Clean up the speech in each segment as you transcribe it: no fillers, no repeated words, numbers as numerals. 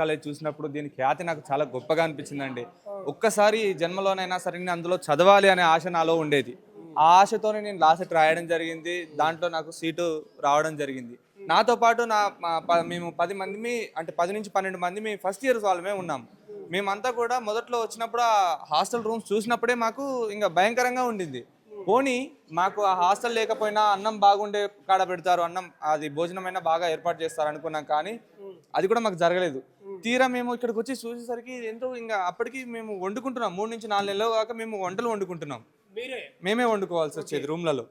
College చూసినప్పుడు దీని ఖ్యాతి నాకు చాలా గొప్పగా అనిపించిందండి. ఒక్కసారి జన్మలోనైనా సరే నేను అందులో చదవాలి అనే ఆశ నాలో ఉండేది. ఆ ఆశతోనే నేను లాస్ట్ రాయడం జరిగింది. దాంట్లో నాకు సీటు రావడం జరిగింది. నాతో పాటు మేము 10 మంది, అంటే 10 నుంచి 12 మంది మీ ఫస్ట్ ఇయర్స్ వాళ్ళమే ఉన్నాం. మేమంతా కూడా మొదట్లో వచ్చినప్పుడు ఆ హాస్టల్ రూమ్స్ చూసినప్పుడే మాకు ఇంకా భయంకరంగా ఉండింది. పోనీ మాకు ఆ హాస్టల్ లేకపోయినా అన్నం బాగుండే కాడ పెడతారు, అన్నం అది భోజనమైనా బాగా ఏర్పాటు చేస్తారు అనుకున్నాం, కానీ అది కూడా మాకు జరగలేదు. తీరా మేము ఇక్కడికి వచ్చి చూసేసరికి ఎంతో ఇంకా అప్పటికి మేము వండుకుంటున్నాం. 3 నుంచి 4 నెలలు కాక మేము వంటలు వండుకుంటున్నాం. మేమే వండుకోవాల్సి వచ్చేది రూమ్లలో.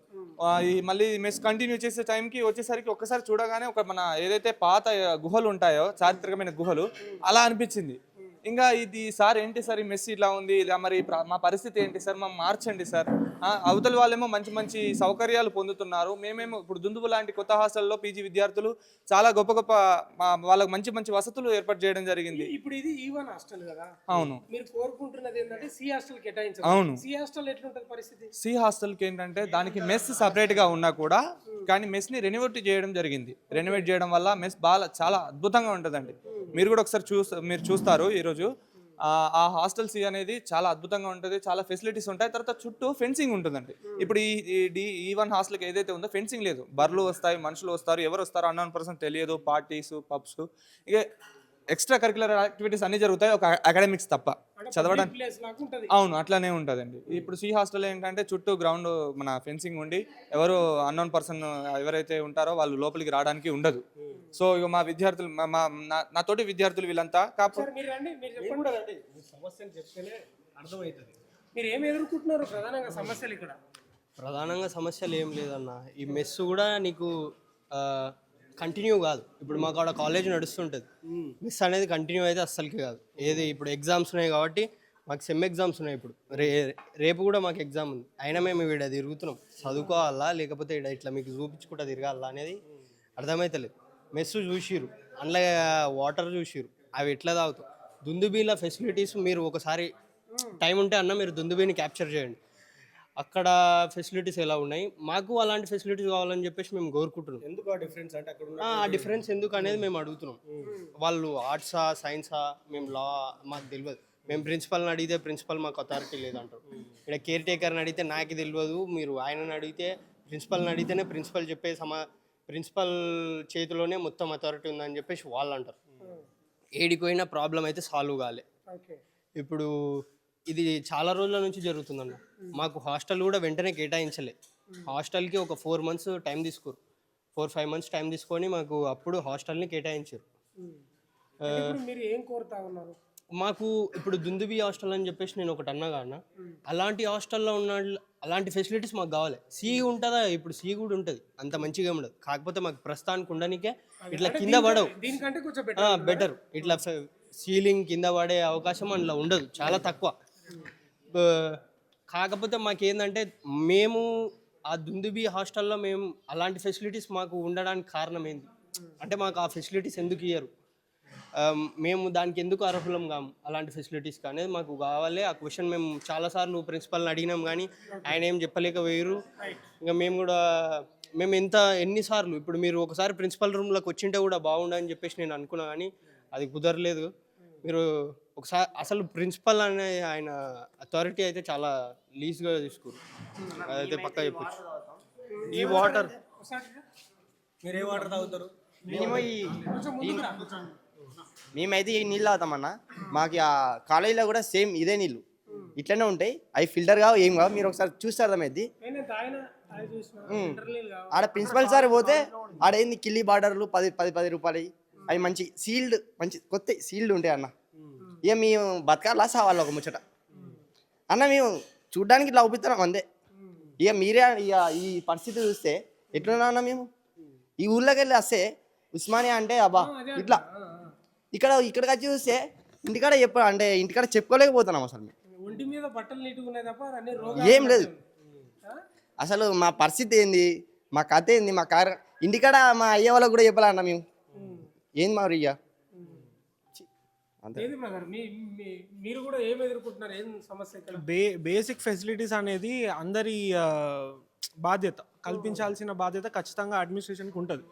ఈ మళ్ళీ మెస్ కంటిన్యూ చేసే టైంకి వచ్చేసరికి ఒక్కసారి చూడగానే ఒక మన ఏదైతే పాత గుహలు ఉంటాయో, చారిత్రకమైన గుహలు, అలా అనిపించింది. ఇంకా ఇది సార్ ఏంటి సార్ ఈ మెస్ ఇలా ఉంది, ఇలా మరి మా పరిస్థితి ఏంటి సార్, మా మార్చండి సార్. అవతల వాళ్ళేమో మంచి మంచి సౌకర్యాలు పొందుతున్నారు, మేమేమో ఇప్పుడు దుందుబు లాంటి కొత్త హాస్టల్లో పీజీ విద్యార్థులు చాలా గొప్ప గొప్ప వాళ్ళకి మంచి మంచి వసతులు ఏర్పాటు చేయడం జరిగింది. ఇప్పుడు ఇది E1 హాస్టల్ కదా. అవును. మీరు కోరుకుంటున్నది ఏంటంటే సి హాస్టల్ కేటాయించాలి. అవును. సి హాస్టల్ ఎట్లుంటది పరిస్థితి? సి హాస్టల్కి ఏంటంటే దానికి మెస్ సపరేట్ గా ఉన్నా కూడా, కానీ మెస్ ని రెనోవేట్ చేయడం జరిగింది. రెనోవేట్ చేయడం వల్ల మెస్ బాగా చాలా అద్భుతంగా ఉంటుందండి. మీరు కూడా ఒకసారి మీరు చూస్తారు ఈరోజు. ఆ హాస్టల్ సి అనేది చాలా అద్భుతంగా ఉంటుంది, చాలా ఫెసిలిటీస్ ఉంటాయి. తర్వాత చుట్టూ ఫెన్సింగ్ ఉంటుందండి. ఇప్పుడు ఈ1 హాస్టల్కి ఏదైతే ఉందో ఫెన్సింగ్ లేదు. బర్రెలు వస్తాయి, మనుషులు వస్తారు, ఎవరు వస్తారో అన్నోన్ పర్సన్ తెలియదు. పార్టీస్, పబ్స్, ఇక ఎక్స్ట్రా కరిక్యులర్ యాక్టివిటీస్ అన్ని జరుగుతాయి, ఒక అకాడమిక్స్ తప్ప చదవడానికి. అవును, అట్లానే ఉంటుందండి. ఇప్పుడు సి హాస్టల్ ఏంటంటే చుట్టూ గ్రౌండ్ మన ఫెన్సింగ్ ఉండి ఎవరు అన్నోన్ పర్సన్ ఎవరైతే ఉంటారో వాళ్ళు లోపలికి రావడానికి ఉండదు. సో ఇక మా విద్యార్థులు నా తోటి విద్యార్థులు వీళ్ళంతా మీరు ఏం ఎదుర్కొంటున్నారు ప్రధానంగా సమస్యలు ఇక్కడ? ప్రధానంగా సమస్యలు ఏం లేదన్న. ఈ మెస్ కూడా నీకు కంటిన్యూ కాదు. ఇప్పుడు మాకు అక్కడ కాలేజ్ నడుస్తుంటుంది, మెస్ అనేది కంటిన్యూ అయితే అస్సలకి కాదు. ఏది ఇప్పుడు ఎగ్జామ్స్ ఉన్నాయి కాబట్టి మాకు సెమ్ ఎగ్జామ్స్ ఉన్నాయి. ఇప్పుడు రేపు కూడా మాకు ఎగ్జామ్ ఉంది. అయినా మేము ఇక్కడ తిరుగుతున్నాం, చదువుకోవాలా లేకపోతే ఇక్కడ ఇట్లా మీకు చూపించుకుంటా తిరగాలా అనేది అర్థమైతలేదు. మెస్ చూసిరు, అందులో వాటర్ చూసిరు, అవి ఎట్లా తాగుతాం. దుందుబీల ఫెసిలిటీస్ మీరు ఒకసారి టైం ఉంటే అన్న మీరు దుందుబీని క్యాప్చర్ చేయండి. అక్కడ ఫెసిలిటీస్ ఎలా ఉన్నాయి, మాకు అలాంటి ఫెసిలిటీస్ కావాలని చెప్పేసి మేము కోరుకుంటున్నాం. ఎందుకు ఆ డిఫరెన్స్ అంటే అక్కడ ఆ డిఫరెన్స్ ఎందుకు అనేది మేము అడుగుతున్నాం. వాళ్ళు ఆర్ట్సా సైన్సా, మేము లా మాకు తెలియదు. మేము ప్రిన్సిపల్ని అడిగితే ప్రిన్సిపల్ మాకు అథారిటీ లేదంటారు. ఇక్కడ కేర్ టేకర్ని అడిగితే నాకు తెలియదు, మీరు ఆయనని అడిగితే ప్రిన్సిపల్ని అడిగితేనే ప్రిన్సిపల్ చెప్పే ప్రిన్సిపల్ చేతిలోనే మొత్తం అథారిటీ ఉందని చెప్పేసి వాళ్ళు అంటారు. ఏడిపోయినా ప్రాబ్లం అయితే సాల్వ్ కాలే. ఇప్పుడు ఇది చాలా రోజుల నుంచి జరుగుతుందన్న. మాకు హాస్టల్ కూడా వెంటనే కేటాయించలే. హాస్టల్కి ఒక 4 months టైం తీసుకోరు. 4-5 months టైం తీసుకొని మాకు అప్పుడు హాస్టల్ని కేటాయించారు. మీరు ఏం కోరుతా ఉన్నారు? మాకు ఇప్పుడు దుందుబి హాస్టల్ అని చెప్పేసి నేను ఒకటి అన్నా కాన, అలాంటి హాస్టల్లో ఉన్న అలాంటి ఫెసిలిటీస్ మాకు కావాలి. సి ఉంటుందా? ఇప్పుడు సి కూడా ఉంటుంది, అంత మంచిగా ఉండదు. కాకపోతే మాకు ప్రస్తుతానికి ఉండనికే ఇట్లా కింద పడవు, దీనికంటే కొంచెం బెటర్. ఇట్లా సీలింగ్ కింద పడే అవకాశం అందులో ఉండదు, చాలా తక్కువ. కాకపోతే మాకేందంటే మేము ఆ దుందుబి హాస్టల్లో మేము అలాంటి ఫెసిలిటీస్ మాకు ఉండడానికి కారణం ఏంది అంటే, మాకు ఆ ఫెసిలిటీస్ ఎందుకు ఇయ్యరు, మేము దానికి ఎందుకు అర్హులం కాము అలాంటి ఫెసిలిటీస్కి అనేది మాకు కావాలి. ఆ క్వశ్చన్ మేము చాలాసార్లు ప్రిన్సిపల్ని అడిగినాం, కానీ ఆయన ఏం చెప్పలేకపోయారు. ఇంకా మేము ఎన్నిసార్లు ఇప్పుడు మీరు ఒకసారి ప్రిన్సిపల్ రూమ్లోకి వచ్చింటే కూడా బాగుండని చెప్పేసి నేను అనుకున్నా, కానీ అది కుదరలేదు. మీరు ఒకసారి అసలు ప్రిన్సిపల్ అనే ఆయన అథారిటీ అయితే చాలా లీజ్గా తీసుకోరు, అదైతే పక్కా చెప్పచ్చు. ఈ వాటర్ మీరు ఏ వాటర్ తాగుతారు? మేమైతే ఈ నీళ్ళు తాగుతామన్నా. మాకు ఆ కాలేజీలో కూడా సేమ్ ఇదే నీళ్ళు ఇట్లనే ఉంటాయి. అవి ఫిల్టర్ కావు, ఏం కావు. మీరు ఒకసారి చూస్తే అర్థమైంది. ఆడ ప్రిన్సిపల్ సార్ పోతే ఆడ ఏంది కిల్లీ బార్డర్లు 10 రూపాయలు, అవి మంచి సీల్డ్, మంచి కొత్త సీల్డ్ ఉంటాయి అన్న. ఇక మేము బతకాలా సావాలి ఒక ముచ్చట అన్న. మేము చూడ్డానికి ఇట్లా అవుపిస్తున్నాం అంతే. ఇక మీరే ఇక ఈ పరిస్థితి చూస్తే ఎట్లున్నా అన్న. మేము ఈ ఊళ్ళోకి వెళ్ళి వస్తే ఉస్మానియా అంటే అబ్బా ఇట్లా, ఇక్కడికి వచ్చి చూస్తే ఇంటికాడ ఇంటికాడ చెప్పుకోలేకపోతున్నాం అసలు. ఒంటి మీద బట్టలు నీట్గా ఉన్నాయి తప్ప ఏం లేదు అసలు. మా పరిస్థితి ఏంది, మా కథ ఏంది, మా ఇంటికాడ మా అయ్యే వాళ్ళకి కూడా చెప్పాలన్న మేము ఏంది మరి. ఇక మీరు కూడా ఏం ఎదుర్కొంటున్నారు, ఏం సమస్య ఇక్కడ? బేసిక్ ఫెసిలిటీస్ అనేది అందరి బాధ్యత, కల్పించాల్సిన బాధ్యత ఖచ్చితంగా అడ్మినిస్ట్రేషన్కి ఉంటుంది.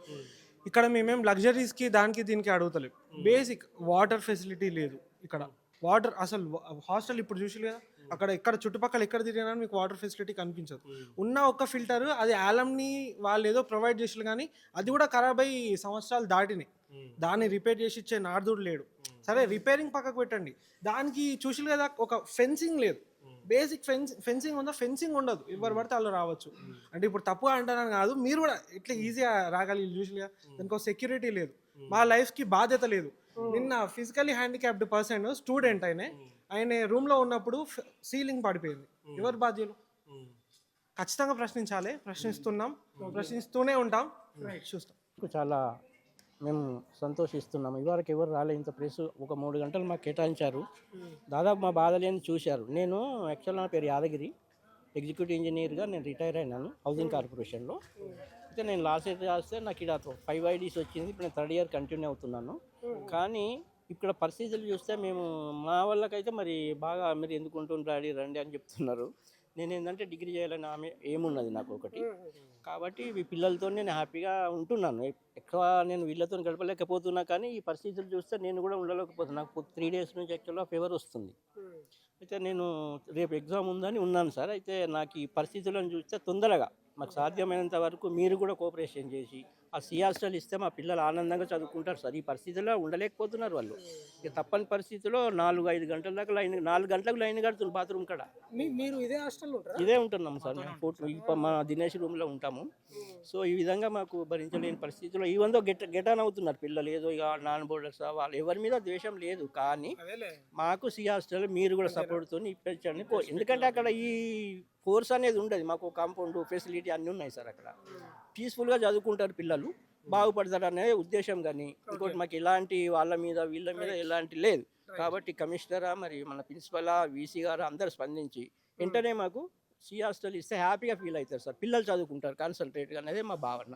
ఇక్కడ మేమేం లగ్జరీస్కి దానికి దీనికి అడుగుతలేం. బేసిక్ వాటర్ ఫెసిలిటీ లేదు ఇక్కడ. వాటర్ అసలు హాస్టల్ ఇప్పుడు చూసి కదా, అక్కడ ఎక్కడ చుట్టుపక్కల ఎక్కడ తిరిగినా మీకు వాటర్ ఫెసిలిటీ కనిపించదు. ఉన్న ఒక్క ఫిల్టర్ అది ఆలంని వాళ్ళు ఏదో ప్రొవైడ్ చేసారు, కానీ అది కూడా ఖరాబ్ అయ్యి సంవత్సరాలు దాటినాయి. దాన్ని రిపేర్ చేసి ఇచ్చే నార్దుడు లేడు. సరే రిపేరింగ్ పక్కకు పెట్టండి, దానికి చూసి కదా ఒక ఫెన్సింగ్ లేదు. బేసిక్ ఫెన్సింగ్ ఉందా? ఫెన్సింగ్ ఉండదు, ఎవరు పడితే వాళ్ళు రావచ్చు. అంటే ఇప్పుడు తప్పుగా అంటానని కాదు, మీరు కూడా ఇట్లా ఈజీగా రాగలిగి చూసిగా. దానికి ఒక సెక్యూరిటీ లేదు, మా లైఫ్కి బాధ్యత లేదు. నిన్న ఫిజికలీ హ్యాండిక్యాప్డ్ పర్సన్ స్టూడెంట్ ఆయన రూమ్లో ఉన్నప్పుడు సీలింగ్ పడిపోయింది. ఎవరు బాధ్యులు? ఖచ్చితంగా ప్రశ్నించాలి, ప్రశ్నిస్తున్నాం, ప్రశ్నిస్తూనే ఉంటాం, చూస్తాం. చాలా మేము సంతోషిస్తున్నాము. ఇదివరకు ఎవరు రాలే, ఇంత ప్రెస్ ఒక 3 గంటలు మాకు కేటాయించారు. దాదాపు మా బాధలేని చూశారు. నేను యాక్చువల్ నా పేరు యాదగిరి, ఎగ్జిక్యూటివ్ ఇంజనీర్గా నేను రిటైర్ అయినాను హౌసింగ్ కార్పొరేషన్లో. అయితే నేను లాస్ట్ ఇయర్ రాస్తే నాకు ఇక్కడ 5 IDs వచ్చింది. ఇప్పుడు నేను 3rd ఇయర్ కంటిన్యూ అవుతున్నాను. కానీ ఇక్కడ పరిస్థితులు చూస్తే మేము మా వాళ్ళకైతే మరి బాగా మీరు ఎందుకు ఉంటుండ్రు రండి అని చెప్తున్నారు. నేను ఏంటంటే డిగ్రీ చేయాలని ఆమె ఏమున్నది నాకు ఒకటి. కాబట్టి ఈ పిల్లలతో నేను హ్యాపీగా ఉంటున్నాను. ఎక్కువ నేను వీళ్ళతో గడపలేకపోతున్నా, కానీ ఈ పరిస్థితులు చూస్తే నేను కూడా ఉండలేకపోతున్నాను. నాకు 3 days నుంచి యాక్చువల్గా ఫీవర్ వస్తుంది. అయితే నేను రేపు ఎగ్జామ్ ఉందని ఉన్నాను సార్. అయితే నాకు ఈ పరిస్థితులను చూస్తే తొందరగా మాకు సాధ్యమైనంత వరకు మీరు కూడా కోఆపరేషన్ చేసి ఆ హాస్టల్ ఇస్తే మా పిల్లలు ఆనందంగా చదువుకుంటారు సార్. ఈ పరిస్థితుల్లో ఉండలేకపోతున్నారు వాళ్ళు. ఇక తప్పని పరిస్థితిలో 4-5 గంటల దాకా 4 గంటలకు లైన్ కడుతున్నారు బాత్రూమ్ కాడ. మీరు ఇదే హాస్టల్లో ఉంటారా? ఇదే ఉంటున్నాము సార్ మేము. మా దినేష్ రూమ్లో ఉంటాము. సో ఈ విధంగా మాకు భరించలేని పరిస్థితుల్లో ఈవెందో గెటాన్ అవుతున్నారు పిల్లలు. ఏదో ఇక నాన్ బోర్డర్స్ వాళ్ళు ఎవరి మీద ద్వేషం లేదు, కానీ మాకు హాస్టల్ మీరు కూడా సపోర్ట్తో ఇప్పించండి. ఎందుకంటే అక్కడ ఈ కోర్స్ అనేది ఉండదు, మాకు కాంపౌండ్ ఫెసిలిటీ అన్నీ ఉన్నాయి సార్. అక్కడ పీస్ఫుల్గా చదువుకుంటారు పిల్లలు, బాగుపడతారు అనే ఉద్దేశం. కానీ ఇంకోటి మాకు ఎలాంటి వాళ్ళ మీద వీళ్ళ మీద ఎలాంటి లేదు. కాబట్టి కమిషనరా మరి మన ప్రిన్సిపల్ వీసీ గారు అందరు స్పందించి వెంటనే మాకు హాస్టల్ ఇస్తే హ్యాపీగా ఫీల్ అవుతారు సార్. పిల్లలు చదువుకుంటారు కాన్సన్ట్రేట్గా అనేది మా భావన.